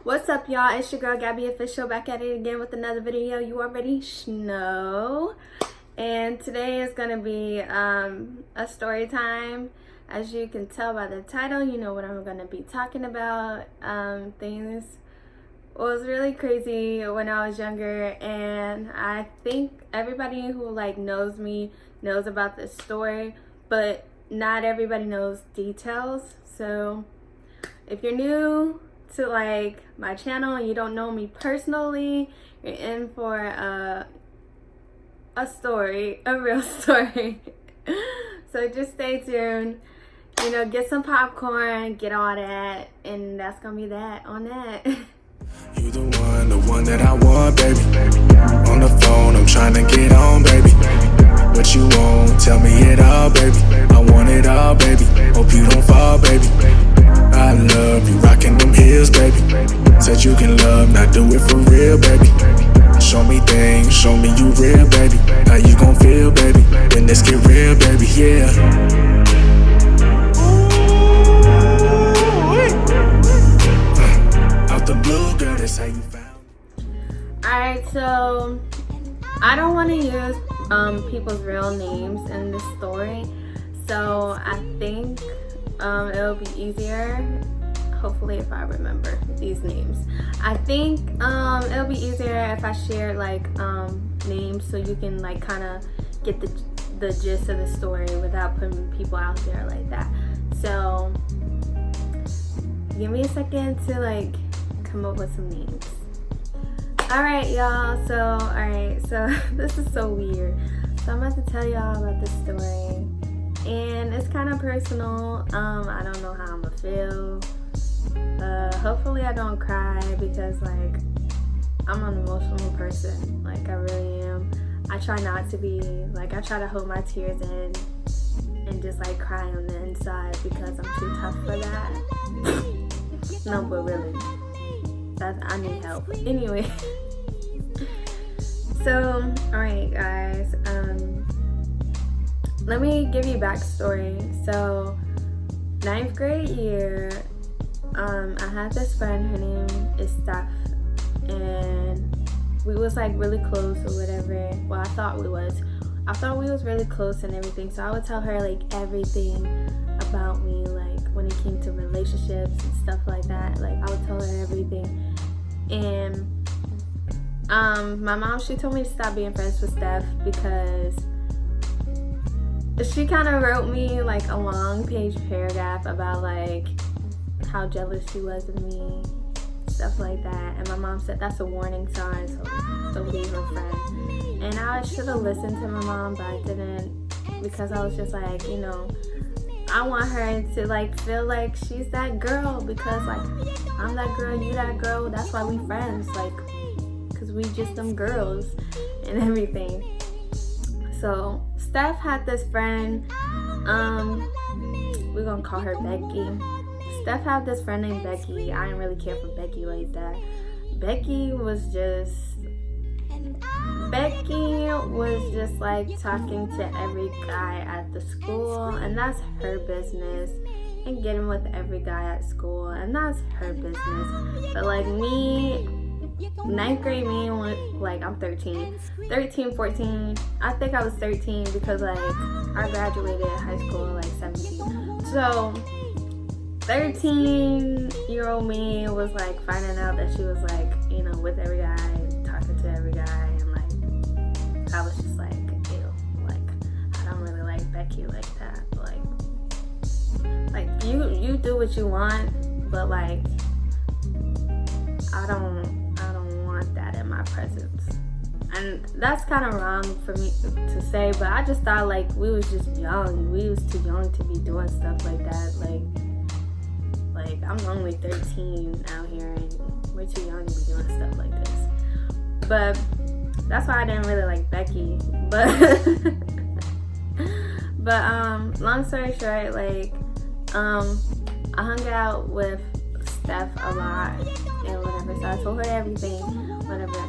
What's up, y'all? It's your girl Gabby Official, back at it again with another video. You already know. And today is gonna be a story time. As you can tell by the title, you know what I'm gonna be talking about. Things was really crazy when I was younger, and I think everybody who knows me knows about this story, but not everybody knows details. So if you're new to my channel and you don't know me personally, you're in for a story, a real story. So just stay tuned, you know, get some popcorn, get all that, and that's gonna be that on that. You the one that I want, baby. On the phone, I'm trying to get on, baby. What you want, tell me it all, baby. I want it all, baby. Hope you don't fall, baby. I love you, rocking them heels, baby. Said you can love, not do it for real, baby. Show me things, show me you real, baby. How you gon' feel, baby, when this get real, baby, yeah. Out the blue, girl, that's how you found. Alright, so I don't want to use people's real names in this story, so I think it'll be easier, hopefully, if I remember these names. I think it'll be easier if I share names, so you can kind of get the gist of the story without putting people out there like that. So give me a second to come up with some names. Alright, y'all, so this is so weird. So I'm about to tell y'all about this story, and it's kind of personal. I don't know how I'm gonna feel. Hopefully I don't cry, because I'm an emotional person. I really am. I try not to be. I try to hold my tears in and just cry on the inside, because I'm too tough for that. No, but really, I need help. Anyway. So, alright guys, let me give you backstory. So, 9th grade year, I had this friend, her name is Steph, and we was really close or whatever. Well, I thought we was really close and everything, so I would tell her everything about me, when it came to relationships and stuff like that. I would tell her everything. And my mom, she told me to stop being friends with Steph, because she kind of wrote me a long page paragraph about how jealous she was of me, stuff like that. And my mom said that's a warning sign, so don't be her friend. And I should have listened to my mom, but I didn't, because I was just you know, I want her to feel like she's that girl, because I'm that girl, you that girl, that's why we friends, because we just them girls and everything. So Steph had this friend, we're gonna call her Becky. Steph had this friend named Becky. I didn't really care for Becky like that. Becky was just talking to every guy at the school, and that's her business, and getting with every guy at school, and that's her business. But me, 9th grade me, I'm 13, 14, I think I was 13, because I graduated high school at 17. So 13-year-old me was finding out that she was you know, with every guy, talking to every guy, and I was just ew, I don't really like Becky like that. You do what you want, but I don't want that in my presence. And that's kind of wrong for me to say, but I just thought we was just young. We was too young to be doing stuff like that. I'm only 13 out here, and we're too young to be doing stuff like this. But that's why I didn't really like Becky. But long story short, I hung out with Steph a lot and whatever. So I told her everything, whatever.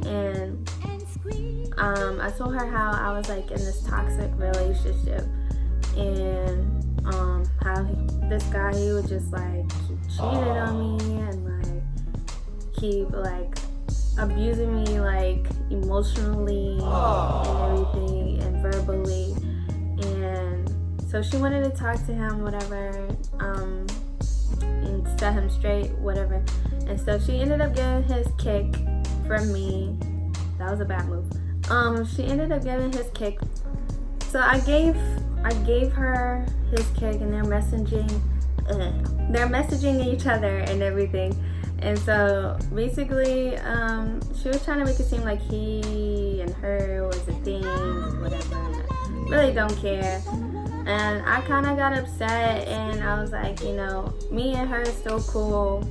And I told her how I was in this toxic relationship, and how this guy, he would just keep cheating on me, and keep like abusing me like emotionally and everything and verbally. And so she wanted to talk to him, whatever, and set him straight, whatever. And so she ended up getting his kick from me. That was a bad move. She ended up getting his kick. So I gave her his kick, and they're messaging each other and everything. And so basically, she was trying to make it seem like he and her was a thing, whatever. Really don't care. And I kind of got upset, and I was like, you know, me and her is still cool,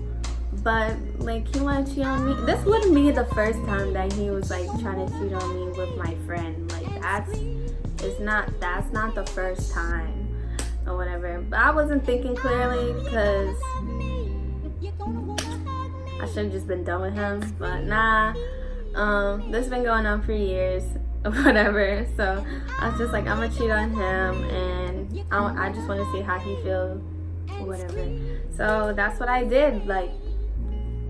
but like he wanted to cheat on me. This wouldn't be the first time that he was like trying to cheat on me with my friend. Like that's not the first time or whatever. But I wasn't thinking clearly because I should have just been done with him. But nah, this has been going on for years or whatever. So I was just like, I'm gonna cheat on him, and I just want to see how he feels or whatever. So that's what I did. Like,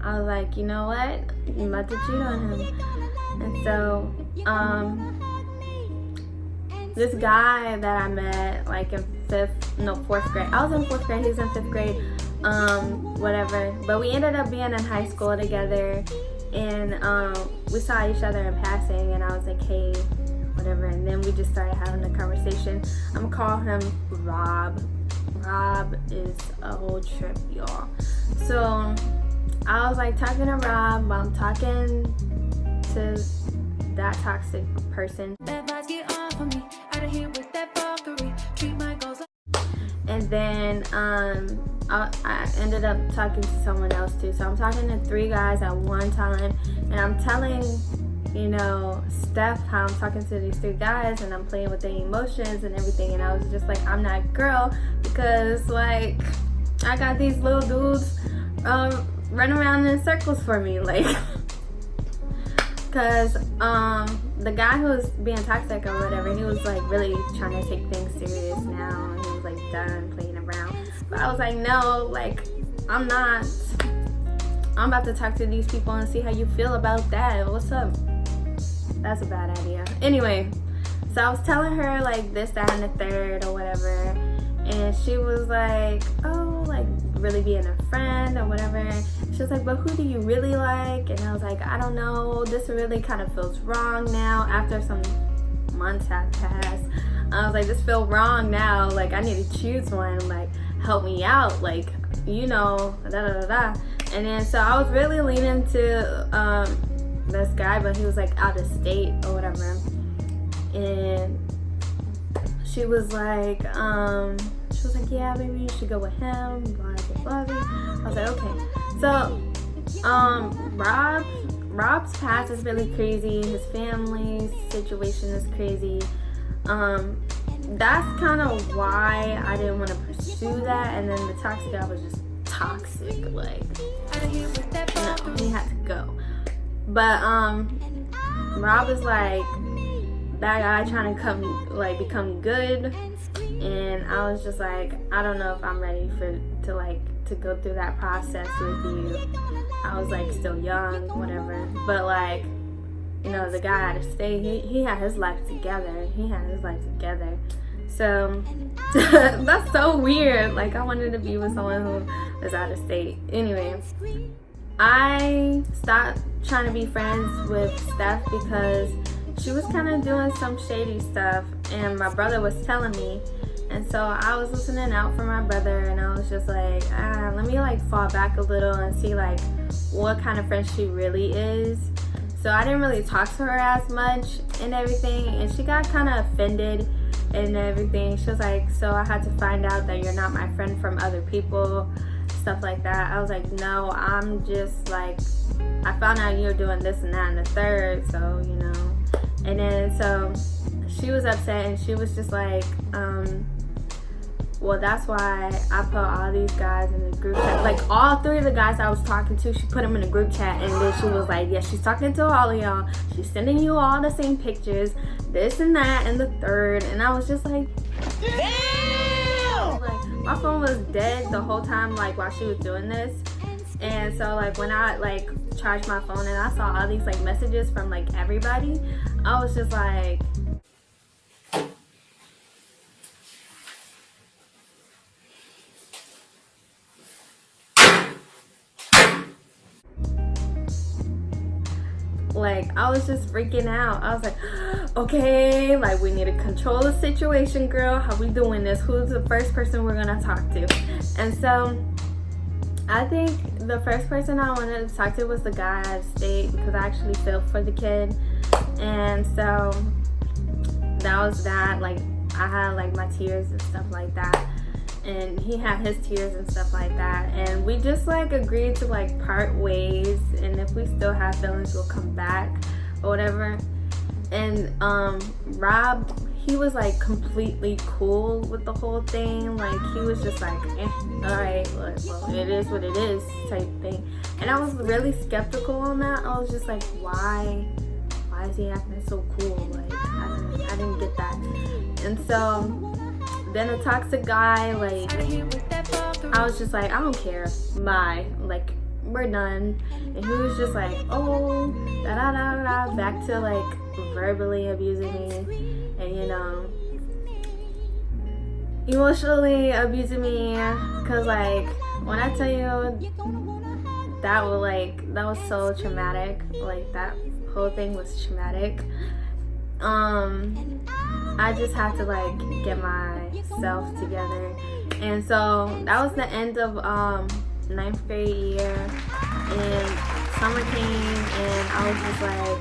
I was like, you know what? I'm about to cheat on him. And so, this guy that I met like in 4th grade. I was in 4th grade, he was in 5th grade, whatever. But we ended up being in high school together, and we saw each other in passing, and I was like, hey, whatever. And then we just started having a conversation. I'm gonna call him Rob. Rob is a whole trip, y'all. So I was like talking to Rob, I'm talking to that toxic person. And then I ended up talking to someone else too. So I'm talking to 3 guys at one time, and I'm telling, you know, Steph how I'm talking to these 3 guys, and I'm playing with their emotions and everything. And I was just like, I'm that girl, because like I got these little dudes run around in circles for me, like, because the guy who was being toxic or whatever, he was like really trying to take things serious now, and he was like done playing around. But I was like, no, like I'm not. I'm about to talk to these people and see how you feel about that. What's up? That's a bad idea. Anyway, so I was telling her like this, that, and the third or whatever, and she was like, oh, like really being a friend or whatever. She was like, but who do you really like? And I was like, I don't know, this really kind of feels wrong now after some months have passed. I was like, this feels wrong now, like I need to choose one, like help me out, like, you know, da da da da. And then so I was really leaning to this guy, but he was like out of state or whatever. And she was like, yeah, maybe you should go with him, blah, blah, blah. I was like, okay. So, Rob's past is really crazy. His family situation is crazy. That's kind of why I didn't want to pursue that. And then the toxic guy was just toxic. Like, no, he had to go. But, Rob is like that guy trying to become good. And I was just like, I don't know if I'm ready to go through that process with you. I was like still young, whatever. But like, you know, the guy had to stay. He had his life together. So that's so weird. Like I wanted to be with someone who was out of state. Anyway, I stopped trying to be friends with Steph because she was kind of doing some shady stuff, and my brother was telling me. And so I was listening out for my brother, and I was just like, let me like fall back a little and see like what kind of friend she really is. So I didn't really talk to her as much and everything, and she got kind of offended and everything. She was like, so I had to find out that you're not my friend from other people, stuff like that. I was like, no, I'm just like, I found out you're doing this and that and the third, so you know. And then so she was upset, and she was just like, well, that's why I put all these guys in the group chat. Like all 3 of the guys I was talking to, she put them in the group chat, and then she was like, yeah, she's talking to all of y'all. She's sending you all the same pictures, this and that and the third. And I was just like, damn! Like my phone was dead the whole time, like while she was doing this. And so like when I like charged my phone and I saw all these like messages from like everybody, I was just like, I was just freaking out. I was like, okay, like we need to control the situation, girl. How we doing this? Who's the first person we're gonna talk to? And so I think the first person I wanted to talk to was the guy at state, because I actually felt for the kid. And so that was that. Like I had like my tears and stuff like that, and he had his tears and stuff like that, and we just like agreed to like part ways, and if we still have feelings we'll come back or whatever. And Rob, he was like completely cool with the whole thing. Like he was just like, all right, well it is what it is type thing. And I was really skeptical on that. I was just like, why is he acting so cool? Like I didn't get that. And so then a toxic guy, like I was just like, I don't care, bye, like we're done. And he was just like, oh, da da da da, back to like verbally abusing me, and you know, emotionally abusing me. Cause like when I tell you that was so traumatic, like that whole thing was traumatic. I just had to like get myself together. And so that was the end of 9th grade year, and summer came, and I was just like,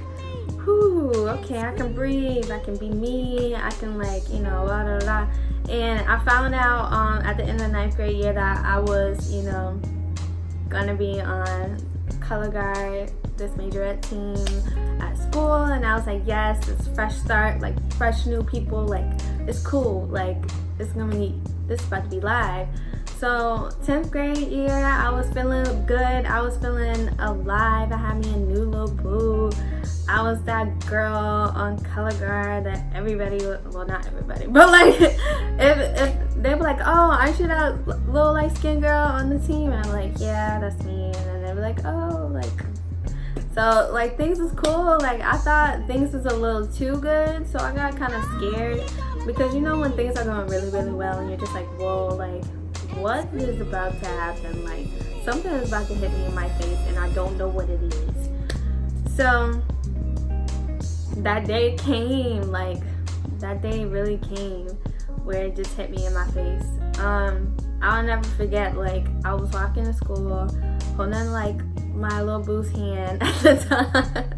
whew, okay, I can breathe, I can be me, I can like, you know, blah blah blah. And I found out at the end of the 9th grade year that I was, you know, gonna be on color guard, this majorette team at school. And I was like, yes, it's fresh start, like fresh new people, like it's cool, like this is about to be live. So 10th grade year, I was feeling good, I was feeling alive, I had me a new little boo. I was that girl on color guard that everybody, well not everybody, but like if they were like, oh, aren't you that little light skinned girl on the team? And I'm like, yeah, that's me. And then they were like, oh, like, so like things was cool. Like I thought things was a little too good, so I got kind of scared, because you know when things are going really really well and you're just like, whoa, like what is about to happen? Like something is about to hit me in my face and I don't know what it is. So that day came, like that day really came where it just hit me in my face. I'll never forget, like I was walking to school holding like my little boo's hand at the time.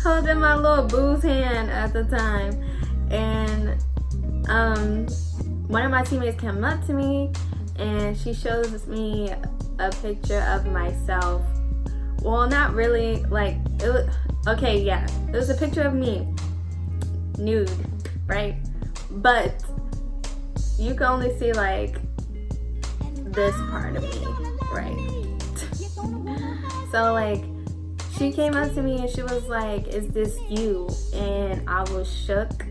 Holding my little boo's hand at the time. And one of my teammates came up to me and she shows me a picture of myself. Well, not really, like it was, okay, yeah, it was a picture of me nude, right? But you can only see like this part of me, right? So like she came up to me and she was like, is this you? And I was shook,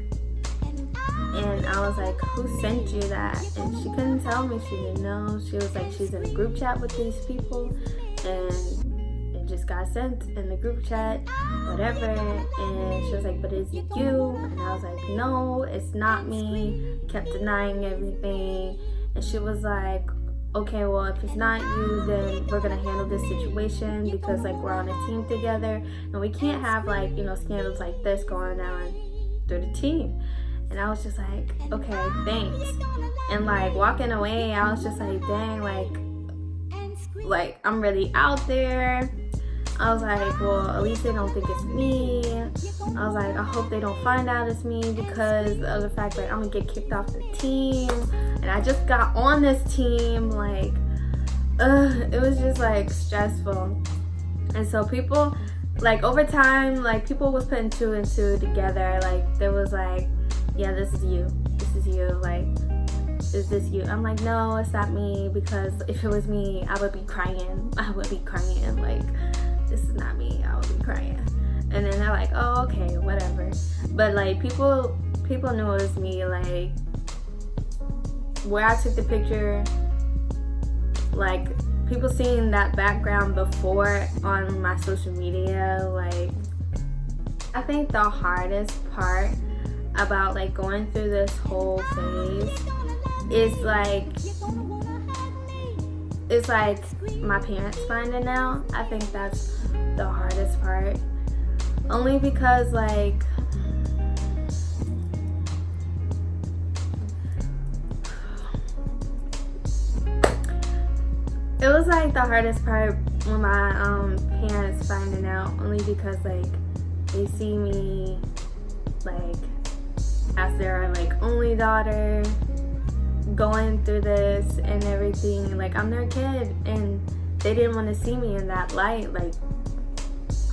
and I was like, who sent you that? And she couldn't tell me, she didn't know. She was like, she's in a group chat with these people and it just got sent in the group chat, whatever. And she was like, but is it you? And I was like, no, it's not me. Kept denying everything. And she was like, okay, well, if it's not you, then we're gonna handle this situation, because like we're on a team together and we can't have like, you know, scandals like this going on through the team. And I was just like, okay, thanks. And like walking away, I was just like, dang, like I'm really out there. I was like, well, at least they don't think it's me. I was like, I hope they don't find out it's me, because of the fact that I'm gonna get kicked off the team. And I just got on this team, like, it was just like stressful. And so people, like over time, like people was putting 2 and 2 together. Like there was like, yeah, this is you, like, is this you? I'm like, no, it's not me, because if it was me, I would be crying, like, this is not me, I would be crying. And then they're like, oh, okay, whatever. But like people knew it was me. Like where I took the picture, like people seeing that background before on my social media, like, I think the hardest part about like going through this whole phase is like, it's like my parents finding out. I think that's the hardest part, only because like it was like the hardest part when my parents finding out, only because like they see me like as their like only daughter going through this and everything. Like, I'm their kid and they didn't want to see me in that light. Like,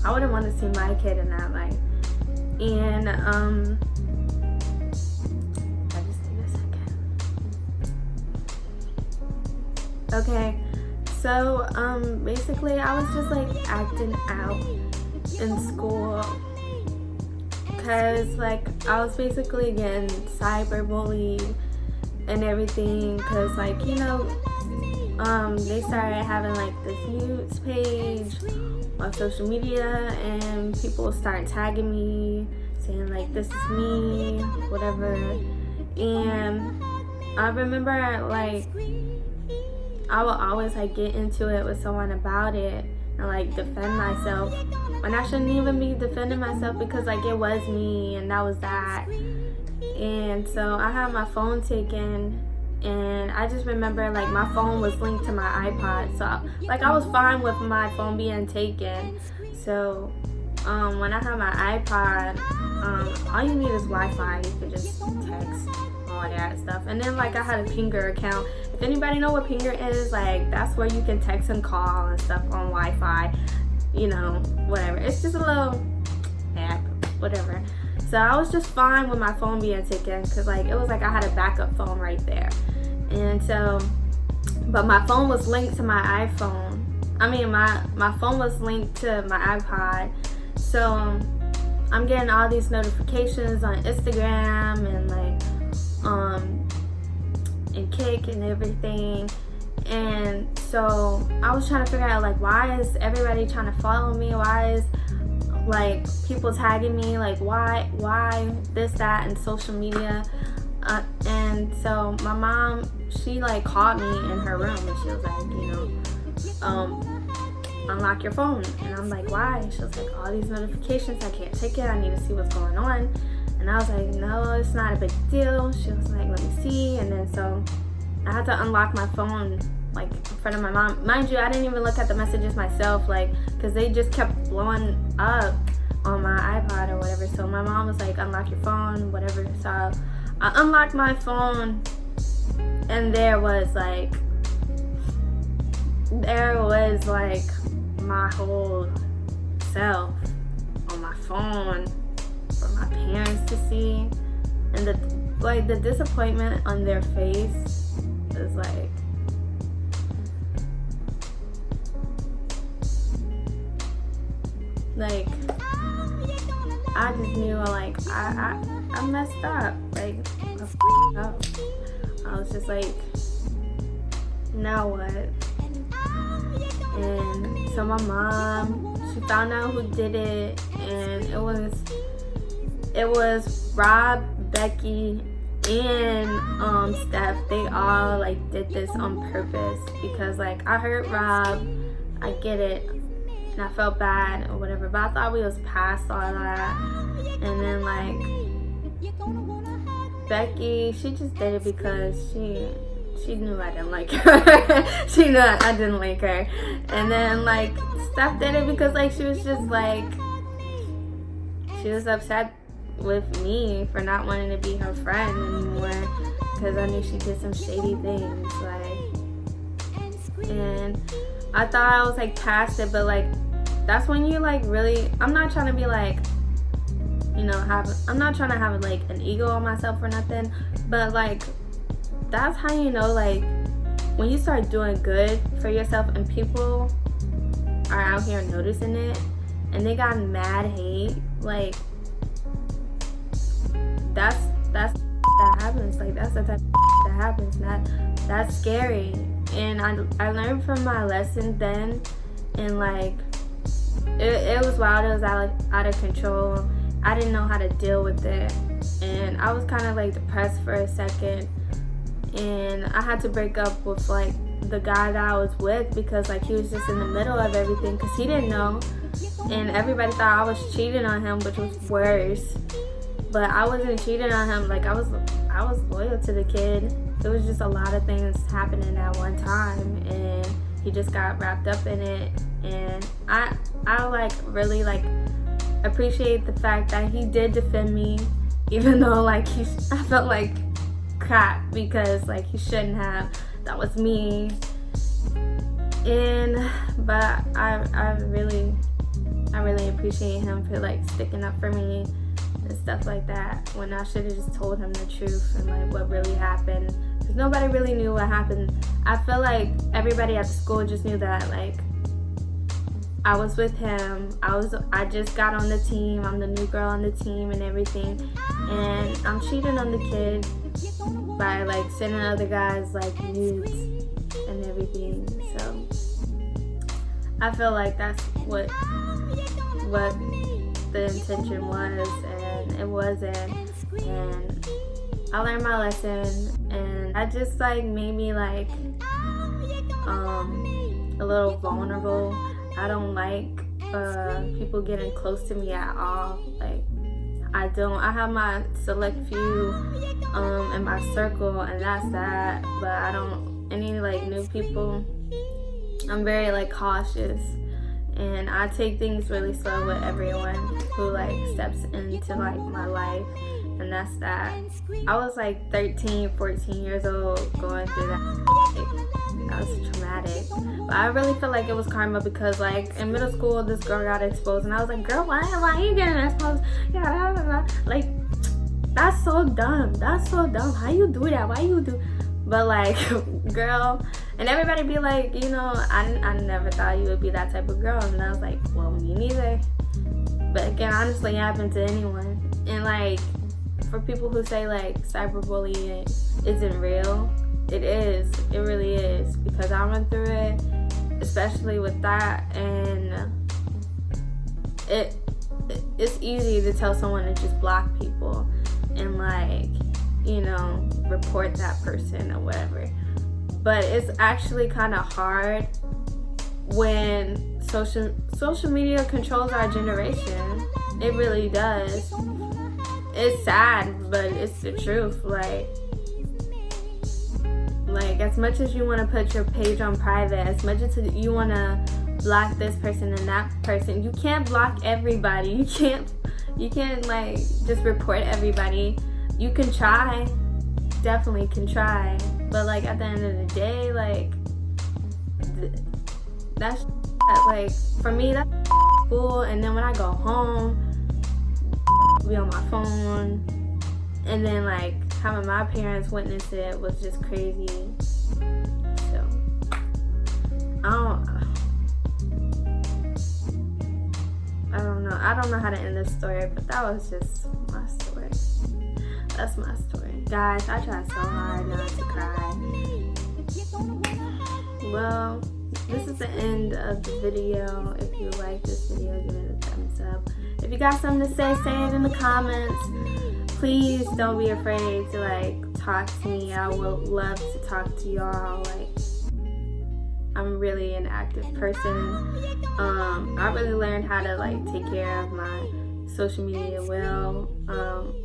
I wouldn't want to see my kid in that light. And I just need a second. Okay, so basically I was just like acting out in school, because like I was basically getting cyberbullied and everything, because like, you know, they started having like this news page on social media and people start tagging me saying like, this is me, whatever. And I remember like I would always like get into it with someone about it and like defend myself when I shouldn't even be defending myself, because like it was me and that was that. And so I had my phone taken, and I just remember like my phone was linked to my iPod, so like I was fine with my phone being taken. So when I had my iPod, all you need is Wi-Fi. You can just text, all that stuff. And then like I had a Pinger account. If anybody know what Pinger is, like that's where you can text and call and stuff on Wi-Fi, you know, whatever. It's just a little app, whatever. So I was just fine with my phone being taken, because like it was like I had a backup phone right there. And so, but my phone was linked to my iPhone. I mean, my phone was linked to my iPod. So I'm getting all these notifications on Instagram and like and Kick and everything. And so I was trying to figure out like, why is everybody trying to follow me? Why is like people tagging me? Like why this, that, and social media? And so my mom, she like called me in her room and she was like, you know, unlock your phone. And I'm like, why? She was like, all these notifications, I can't take it, I need to see what's going on. And I was like, no, it's not a big deal. She was like, let me see. And then so I had to unlock my phone like in front of my mom. Mind you, I didn't even look at the messages myself, like, because they just kept blowing up on my iPod or whatever. So my mom was like, unlock your phone, whatever. So I unlocked my phone, and there was like my whole self on my phone for my parents to see. And the disappointment on their face is like, I just knew like I messed up. Like I f***ed up. I was just like, now what? And so my mom, she found out who did it, and it was Rob, Becky, and Steph. They all like did this on purpose, because like I hurt Rob, I get it, and I felt bad or whatever, but I thought we was past all that. And then like Becky, she just did it because she knew I didn't like her. She knew I didn't like her. And then like Steph did it because like she was just like, she was upset with me for not wanting to be her friend anymore, because I knew she did some shady things, like, and I thought I was like past it. But like that's when you like really, I'm not trying to be like, you know, I'm not trying to have like an ego on myself or nothing, but like that's how you know, like when you start doing good for yourself and people are out here noticing it and they got mad hate, like that happens. Like that's the type of that happens. That's scary. and I learned from my lesson then, and like it was wild. It was out of control. I didn't know how to deal with it, and I was kind of like depressed for a second, and I had to break up with like the guy that I was with because like he was just in the middle of everything because he didn't know, and everybody thought I was cheating on him, which was worse. But I wasn't cheating on him. Like I was loyal to the kid. It was just a lot of things happening at one time, and he just got wrapped up in it. And I like really like appreciate the fact that he did defend me, even though like I felt like crap because like he shouldn't have. That was me. But I really appreciate him for like sticking up for me and stuff like that, when I should have just told him the truth and like what really happened, because nobody really knew what happened. I feel like everybody at the school just knew that like I was with him. I just got on the team. I'm the new girl on the team and everything, and I'm cheating on the kid by like sending other guys like nudes and everything. So I feel like that's what the intention was, and it wasn't. And I learned my lesson, and I just like made me like a little vulnerable. I don't like people getting close to me at all. Like I have my select few in my circle, and that's that. But I don't any like new people. I'm very like cautious, and I take things really slow with everyone who like steps into like my life, and that's that. I was like 13, 14 years old going through that. That was traumatic. But I really feel like it was karma because like in middle school this girl got exposed, and I was like, girl, why are you getting exposed? Yeah, like that's so dumb. That's so dumb. How you do that? Why you do? But like, girl, and everybody be like, you know, I never thought you would be that type of girl. And I was like, well, me neither. But it can honestly happen to anyone. And like, for people who say like cyberbullying isn't real, it is. It really is. Because I went through it, especially with that. And it's easy to tell someone to just block people and like, you know, report that person or whatever. But it's actually kind of hard when social media controls our generation. It really does. It's sad, but it's the truth. Like as much as you want to put your page on private, as much as you want to block this person and that person, you can't block everybody. You can't like just report everybody. You can try, definitely can try, but like at the end of the day, like that's like for me that's cool. And then when I go home, be on my phone, and then like having my parents witness it was just crazy. So I don't know how to end this story, but that was just my story. That's my story. Guys, I tried so hard not to cry. Well, this is the end of the video. If you like this video, give it a thumbs up. If you got something to say it in the comments. Please don't be afraid to like talk to me. I would love to talk to y'all. Like, I'm really an active person. I really learned how to like take care of my social media well.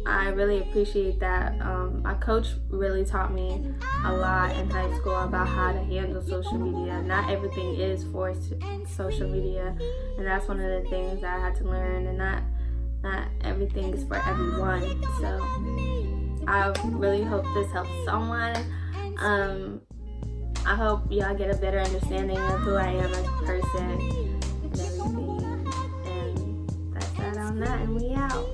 I really appreciate that. My coach really taught me a lot in high school about how to handle social media. Not everything is for social media, and that's one of the things that I had to learn, and not everything is for everyone. So I really hope this helps someone. I hope y'all get a better understanding of who I am as a person and everything. And that's that on that, and we out.